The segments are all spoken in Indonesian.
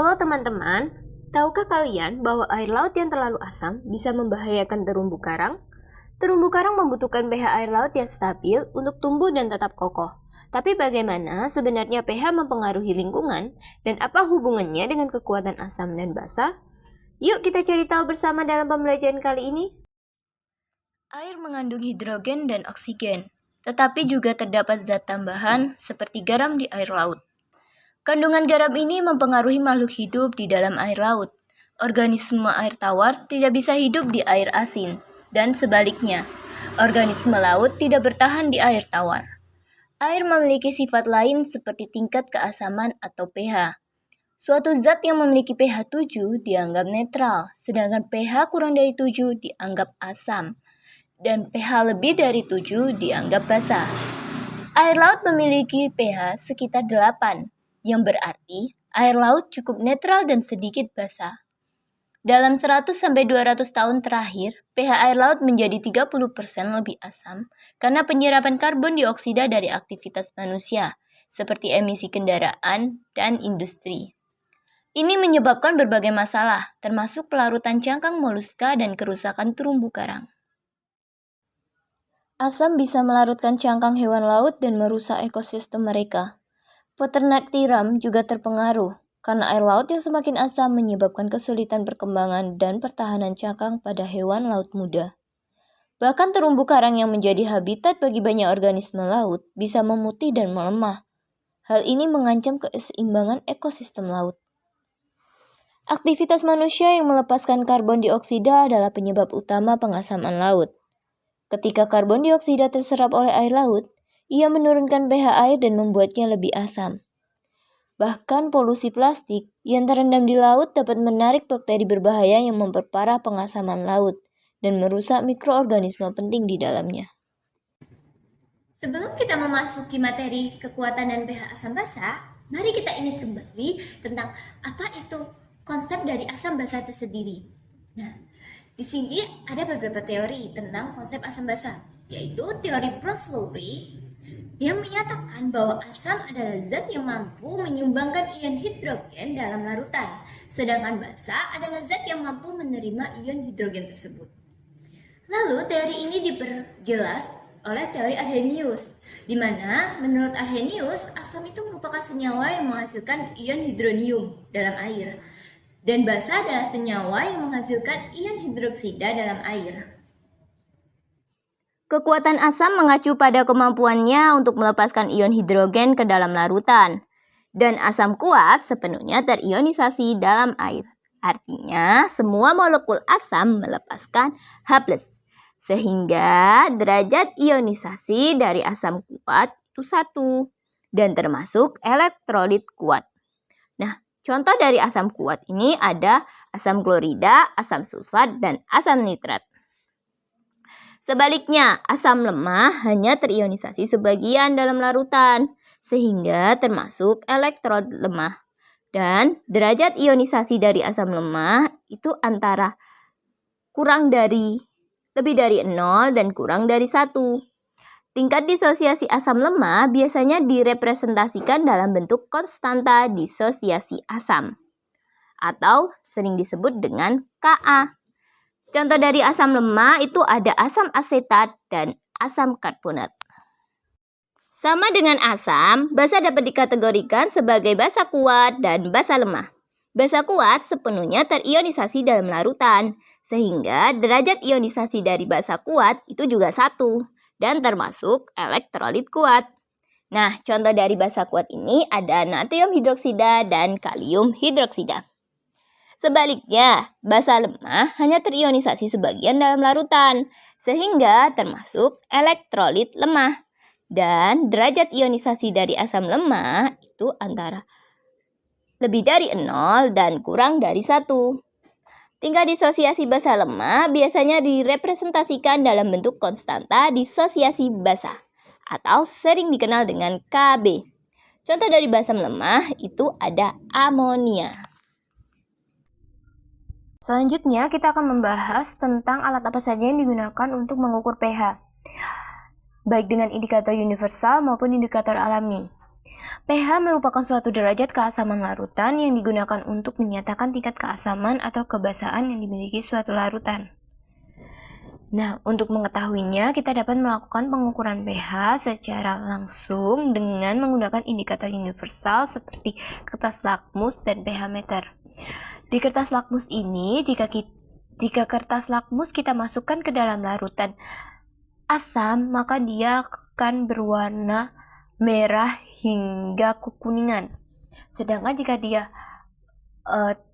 Halo teman-teman, tahukah kalian bahwa air laut yang terlalu asam bisa membahayakan terumbu karang? Terumbu karang membutuhkan pH air laut yang stabil untuk tumbuh dan tetap kokoh. Tapi bagaimana sebenarnya pH mempengaruhi lingkungan dan apa hubungannya dengan kekuatan asam dan basa? Yuk kita cari tahu bersama dalam pembelajaran kali ini. Air mengandung hidrogen dan oksigen, tetapi juga terdapat zat tambahan seperti garam di air laut. Kandungan garam ini mempengaruhi makhluk hidup di dalam air laut. Organisme air tawar tidak bisa hidup di air asin, dan sebaliknya, organisme laut tidak bertahan di air tawar. Air memiliki sifat lain seperti tingkat keasaman atau pH. Suatu zat yang memiliki pH 7 dianggap netral, sedangkan pH kurang dari 7 dianggap asam, dan pH lebih dari 7 dianggap basa. Air laut memiliki pH sekitar 8, yang berarti air laut cukup netral dan sedikit basa. Dalam 100-200 tahun terakhir, pH air laut menjadi 30% lebih asam karena penyerapan karbon dioksida dari aktivitas manusia, seperti emisi kendaraan dan industri. Ini menyebabkan berbagai masalah, termasuk pelarutan cangkang moluska dan kerusakan terumbu karang. Asam bisa melarutkan cangkang hewan laut dan merusak ekosistem mereka. Peternak tiram juga terpengaruh, karena air laut yang semakin asam menyebabkan kesulitan perkembangan dan pertahanan cangkang pada hewan laut muda. Bahkan terumbu karang yang menjadi habitat bagi banyak organisme laut bisa memutih dan melemah. Hal ini mengancam keseimbangan ekosistem laut. Aktivitas manusia yang melepaskan karbon dioksida adalah penyebab utama pengasaman laut. Ketika karbon dioksida terserap oleh air laut, ia menurunkan pH air dan membuatnya lebih asam. Bahkan polusi plastik yang terendam di laut dapat menarik bakteri berbahaya yang memperparah pengasaman laut dan merusak mikroorganisme penting di dalamnya. Sebelum kita memasuki materi kekuatan dan pH asam basa, mari kita ingat kembali tentang apa itu konsep dari asam basa itu sendiri. Nah, di sini ada beberapa teori tentang konsep asam basa, yaitu teori Proslowry yang menyatakan bahwa asam adalah zat yang mampu menyumbangkan ion hidrogen dalam larutan, sedangkan basa adalah zat yang mampu menerima ion hidrogen tersebut. Lalu teori ini diperjelas oleh teori Arrhenius, di mana menurut Arrhenius asam itu merupakan senyawa yang menghasilkan ion hidronium dalam air, dan basa adalah senyawa yang menghasilkan ion hidroksida dalam air. Kekuatan asam mengacu pada kemampuannya untuk melepaskan ion hidrogen ke dalam larutan. Dan asam kuat sepenuhnya terionisasi dalam air. Artinya, semua molekul asam melepaskan H+. Sehingga derajat ionisasi dari asam kuat itu 1. Dan termasuk elektrolit kuat. Nah, contoh dari asam kuat ini ada asam klorida, asam sulfat, dan asam nitrat. Sebaliknya, asam lemah hanya terionisasi sebagian dalam larutan, sehingga termasuk elektrod lemah. Dan derajat ionisasi dari asam lemah itu antara lebih dari 0 dan kurang dari 1. Tingkat disosiasi asam lemah biasanya direpresentasikan dalam bentuk konstanta disosiasi asam, atau sering disebut dengan Ka. Contoh dari asam lemah itu ada asam asetat dan asam karbonat. Sama dengan asam, basa dapat dikategorikan sebagai basa kuat dan basa lemah. Basa kuat sepenuhnya terionisasi dalam larutan, sehingga derajat ionisasi dari basa kuat itu juga 1, dan termasuk elektrolit kuat. Nah, contoh dari basa kuat ini ada natrium hidroksida dan kalium hidroksida. Sebaliknya, basa lemah hanya terionisasi sebagian dalam larutan, sehingga termasuk elektrolit lemah. Dan derajat ionisasi dari asam lemah itu antara lebih dari 0 dan kurang dari 1. Tingkat disosiasi basa lemah biasanya direpresentasikan dalam bentuk konstanta disosiasi basa, atau sering dikenal dengan Kb. Contoh dari basa lemah itu ada amonia. Selanjutnya kita akan membahas tentang alat apa saja yang digunakan untuk mengukur pH, baik dengan indikator universal maupun indikator alami. pH merupakan suatu derajat keasaman larutan yang digunakan untuk menyatakan tingkat keasaman atau kebasahan yang dimiliki suatu larutan. Nah, untuk mengetahuinya, kita dapat melakukan pengukuran pH secara langsung dengan menggunakan indikator universal seperti kertas lakmus dan pH meter. Di kertas lakmus ini, jika kertas lakmus kita masukkan ke dalam larutan asam, maka dia akan berwarna merah hingga kekuningan. Sedangkan jika dia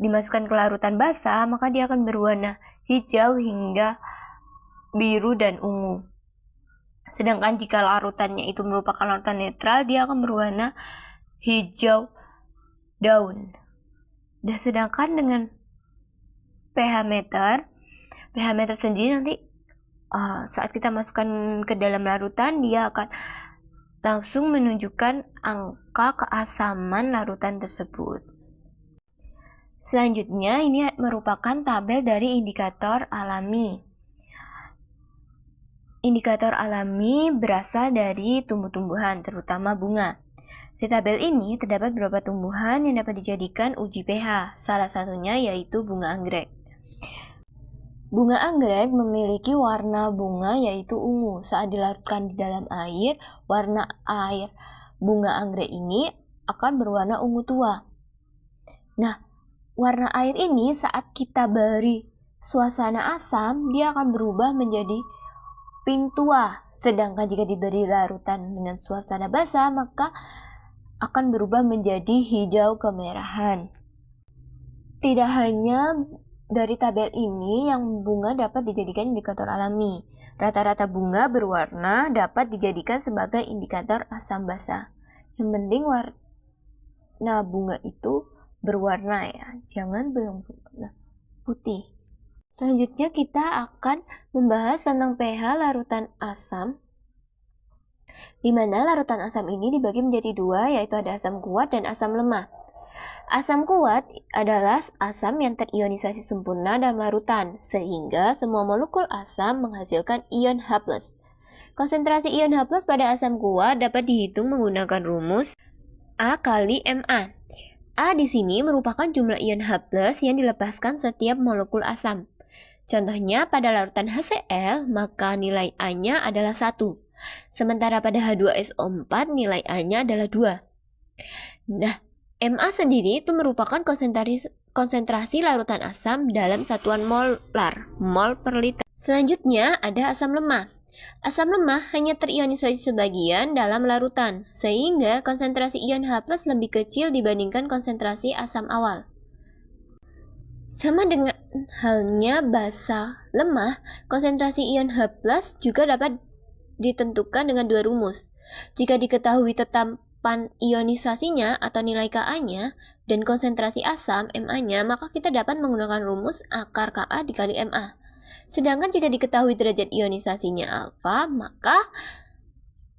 dimasukkan ke larutan basa, maka dia akan berwarna hijau hingga biru dan ungu. Sedangkan jika larutannya itu merupakan larutan netral, dia akan berwarna hijau daun. Dan sedangkan dengan pH meter sendiri nanti saat kita masukkan ke dalam larutan, dia akan langsung menunjukkan angka keasaman larutan tersebut. Selanjutnya, ini merupakan tabel dari indikator alami. Indikator alami berasal dari tumbuh-tumbuhan, terutama bunga. Di tabel ini terdapat beberapa tumbuhan yang dapat dijadikan uji pH, salah satunya yaitu bunga anggrek. Bunga anggrek memiliki warna bunga yaitu ungu. Saat dilarutkan di dalam air, warna air bunga anggrek ini akan berwarna ungu tua. Nah, warna air ini saat kita beri suasana asam, dia akan berubah menjadi pink tua. Sedangkan jika diberi larutan dengan suasana basah, maka akan berubah menjadi hijau kemerahan. Tidak hanya dari tabel ini yang bunga dapat dijadikan indikator alami. Rata-rata bunga berwarna dapat dijadikan sebagai indikator asam basa. Yang penting warna bunga itu berwarna ya, jangan berwarna putih. Selanjutnya kita akan membahas tentang pH larutan asam, di mana larutan asam ini dibagi menjadi dua, yaitu ada asam kuat dan asam lemah. Asam kuat adalah asam yang terionisasi sempurna dalam larutan, sehingga semua molekul asam menghasilkan ion H+. Konsentrasi ion H+ pada asam kuat dapat dihitung menggunakan rumus A kali Ma. A di sini merupakan jumlah ion H+ yang dilepaskan setiap molekul asam. Contohnya pada larutan HCl, maka nilai A-nya adalah 1. Sementara pada H2SO4 nilai A-nya adalah 2. Nah, Ma sendiri itu merupakan konsentrasi larutan asam dalam satuan molar, mol per liter. Selanjutnya ada asam lemah. Asam lemah hanya terionisasi sebagian dalam larutan, sehingga konsentrasi ion H+ lebih kecil dibandingkan konsentrasi asam awal. Sama dengan halnya basa lemah, konsentrasi ion H+ juga dapat ditentukan dengan dua rumus. Jika diketahui tetapan ionisasinya atau nilai Ka-nya dan konsentrasi asam Ma-nya, maka kita dapat menggunakan rumus akar Ka dikali Ma. Sedangkan jika diketahui derajat ionisasinya alfa, maka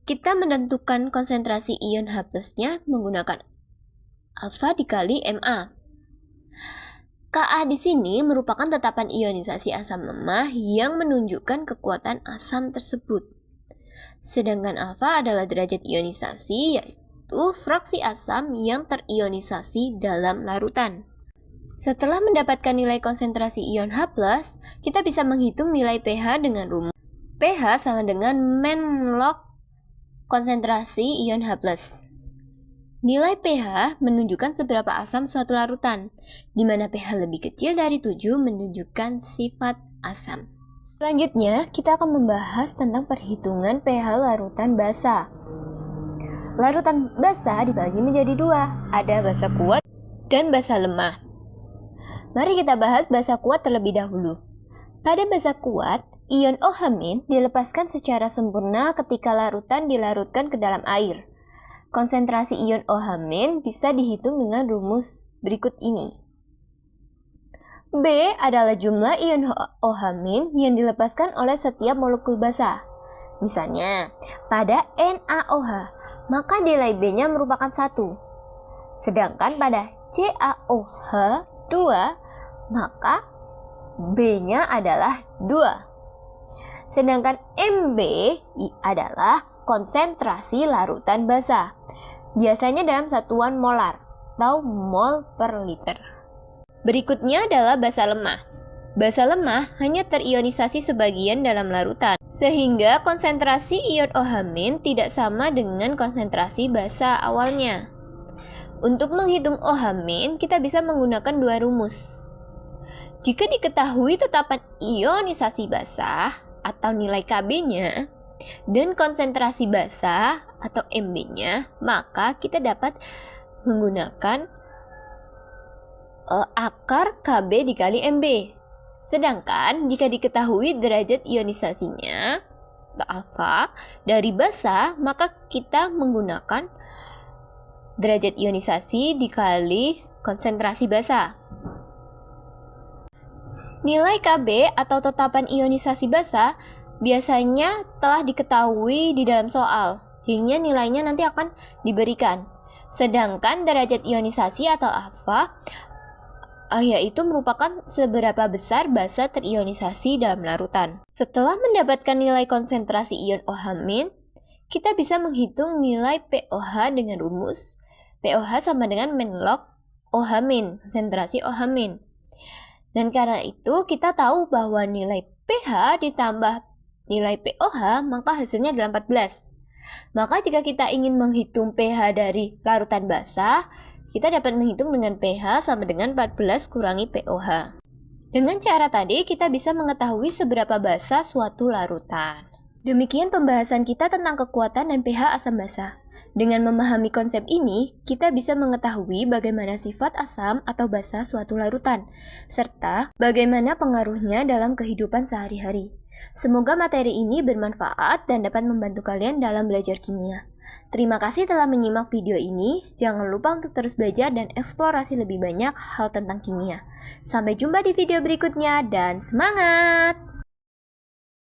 kita menentukan konsentrasi ion H+-nya menggunakan alfa dikali Ma. Ka di sini merupakan tetapan ionisasi asam lemah yang menunjukkan kekuatan asam tersebut. Sedangkan alfa adalah derajat ionisasi, yaitu fraksi asam yang terionisasi dalam larutan. Setelah mendapatkan nilai konsentrasi ion H+, kita bisa menghitung nilai pH dengan rumus pH sama dengan men-log konsentrasi ion H+. Nilai pH menunjukkan seberapa asam suatu larutan, di mana pH lebih kecil dari 7 menunjukkan sifat asam. Selanjutnya, kita akan membahas tentang perhitungan pH larutan basa. Larutan basa dibagi menjadi dua, ada basa kuat dan basa lemah. Mari kita bahas basa kuat terlebih dahulu. Pada basa kuat, ion OH- dilepaskan secara sempurna ketika larutan dilarutkan ke dalam air. Konsentrasi ion OH- bisa dihitung dengan rumus berikut ini. B adalah jumlah ion OH- yang dilepaskan oleh setiap molekul basa. Misalnya, pada NaOH, maka nilai B-nya merupakan 1. Sedangkan pada CaOH2, maka B-nya adalah 2. Sedangkan Mb adalah konsentrasi larutan basa. biasanya dalam satuan molar atau mol per liter. Berikutnya adalah basa lemah. Basa lemah hanya terionisasi sebagian dalam larutan, sehingga konsentrasi ion OH- tidak sama dengan konsentrasi basa awalnya. Untuk menghitung OH-, kita bisa menggunakan dua rumus. Jika diketahui tetapan ionisasi basa atau nilai Kb-nya, dan konsentrasi basa atau Mb-nya, maka kita dapat menggunakan akar Kb dikali Mb. Sedangkan jika diketahui derajat ionisasinya atau alfa dari basa, maka kita menggunakan derajat ionisasi dikali konsentrasi basa. Nilai Kb atau tetapan ionisasi basa biasanya telah diketahui di dalam soal, sehingga nilainya nanti akan diberikan. Sedangkan derajat ionisasi atau alfa yaitu merupakan seberapa besar basa terionisasi dalam larutan. Setelah mendapatkan nilai konsentrasi ion OH-, kita bisa menghitung nilai pOH dengan rumus pOH sama dengan menlog OH-, konsentrasi OH-. Dan karena itu kita tahu bahwa nilai pH ditambah nilai pOH maka hasilnya adalah 14. Maka jika kita ingin menghitung pH dari larutan basa, kita dapat menghitung dengan pH sama dengan 14 kurangi pOH. Dengan cara tadi kita bisa mengetahui seberapa basa suatu larutan. Demikian pembahasan kita tentang kekuatan dan pH asam basa. Dengan memahami konsep ini, kita bisa mengetahui bagaimana sifat asam atau basa suatu larutan, serta bagaimana pengaruhnya dalam kehidupan sehari-hari. Semoga materi ini bermanfaat dan dapat membantu kalian dalam belajar kimia. Terima kasih telah menyimak video ini. Jangan lupa untuk terus belajar dan eksplorasi lebih banyak hal tentang kimia. Sampai jumpa di video berikutnya dan semangat!